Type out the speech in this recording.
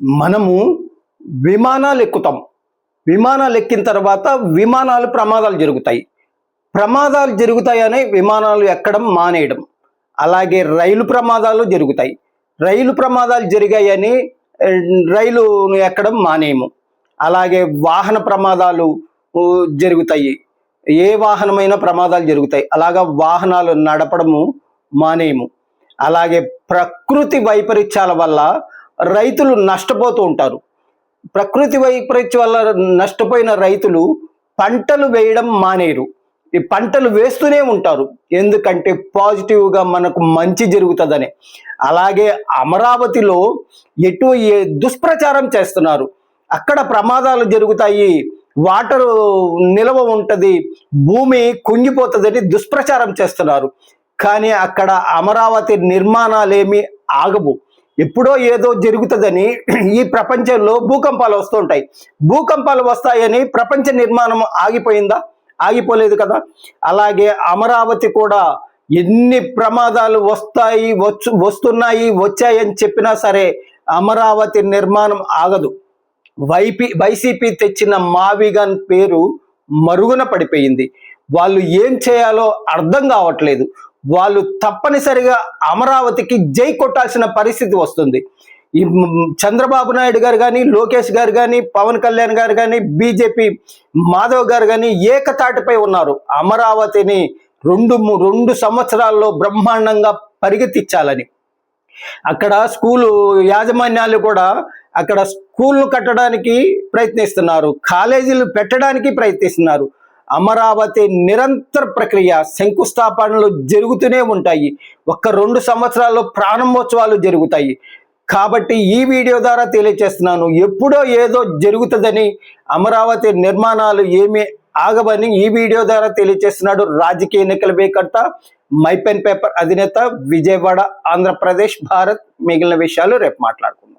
మనము విమానాలు ఎక్కుతాం. విమానాలు ఎక్కిన తర్వాత విమానాలు ప్రమాదాలు జరుగుతాయి. ప్రమాదాలు జరుగుతాయని విమానాలు ఎక్కడం మానేయడం. అలాగే రైలు ప్రమాదాలు జరుగుతాయి. రైలు ప్రమాదాలు జరిగాయని రైలును ఎక్కడం మానేయము. అలాగే వాహన ప్రమాదాలు జరుగుతాయి. ఏ వాహనమైన ప్రమాదాలు జరుగుతాయి. అలాగా వాహనాలు నడపడము మానేయము. అలాగే ప్రకృతి వైపరీత్యాల వల్ల రైతులు నష్టపోతూ ఉంటారు. ప్రకృతి వైపరీత్యం వల్ల నష్టపోయిన రైతులు పంటలు వేయడం మానేరు. ఈ పంటలు వేస్తూనే ఉంటారు. ఎందుకంటే పాజిటివ్గా మనకు మంచి జరుగుతుందని. అలాగే అమరావతిలో దుష్ప్రచారం చేస్తున్నారు. అక్కడ ప్రమాదాలు జరుగుతాయి, వాటర్ నిల్వ ఉంటుంది, భూమి కుంగిపోతుందని దుష్ప్రచారం చేస్తున్నారు. కానీ అక్కడ అమరావతి నిర్మాణాలేమీ ఆగవు. ఎప్పుడో ఏదో జరుగుతుందని ఈ ప్రపంచంలో భూకంపాలు వస్తుంటాయి. భూకంపాలు వస్తాయని ప్రపంచ నిర్మాణం ఆగిపోయిందా? ఆగిపోలేదు కదా. అలాగే అమరావతి కూడా ఎన్ని ప్రమాదాలు వస్తున్నాయి వచ్చాయని చెప్పినా సరే అమరావతి నిర్మాణం ఆగదు. వైసీపీ తెచ్చిన మావిగన్ పేరు మరుగున పడిపోయింది. వాళ్ళు ఏం చేయాలో అర్థం కావట్లేదు. వాళ్ళు తప్పనిసరిగా అమరావతికి జై కొట్టాల్సిన పరిస్థితి వస్తుంది. ఈ చంద్రబాబు నాయుడు గారు కానీ, లోకేష్ గారు కానీ, పవన్ కళ్యాణ్ గారు కానీ, బీజేపీ మాధవ్ గారు కానీ ఏకతాటిపై ఉన్నారు. అమరావతిని రెండు సంవత్సరాల్లో బ్రహ్మాండంగా పరిగెత్తించాలని. అక్కడ స్కూలు యాజమాన్యాలు కూడా అక్కడ స్కూళ్ళు కట్టడానికి ప్రయత్నిస్తున్నారు, కాలేజీలు పెట్టడానికి ప్రయత్నిస్తున్నారు. అమరావతి నిరంతర ప్రక్రియ, శంకుస్థాపనలు జరుగుతూనే ఉంటాయి. 1-2 సంవత్సరాల్లో ప్రారంభోత్సవాలు జరుగుతాయి. కాబట్టి ఈ వీడియో ద్వారా తెలియజేస్తున్నాను, ఎప్పుడో ఏదో జరుగుతుందని, అమరావతి నిర్మాణాలు ఏమీ ఆగవని ఈ వీడియో ద్వారా తెలియజేస్తున్నాడు రాజకీయ ఎన్నికల వేకర్త, మై పెన్ పేపర్ అధినేత, విజయవాడ, ఆంధ్రప్రదేశ్, భారత్. మిగిలిన విషయాలు రేపు మాట్లాడుకుందాం.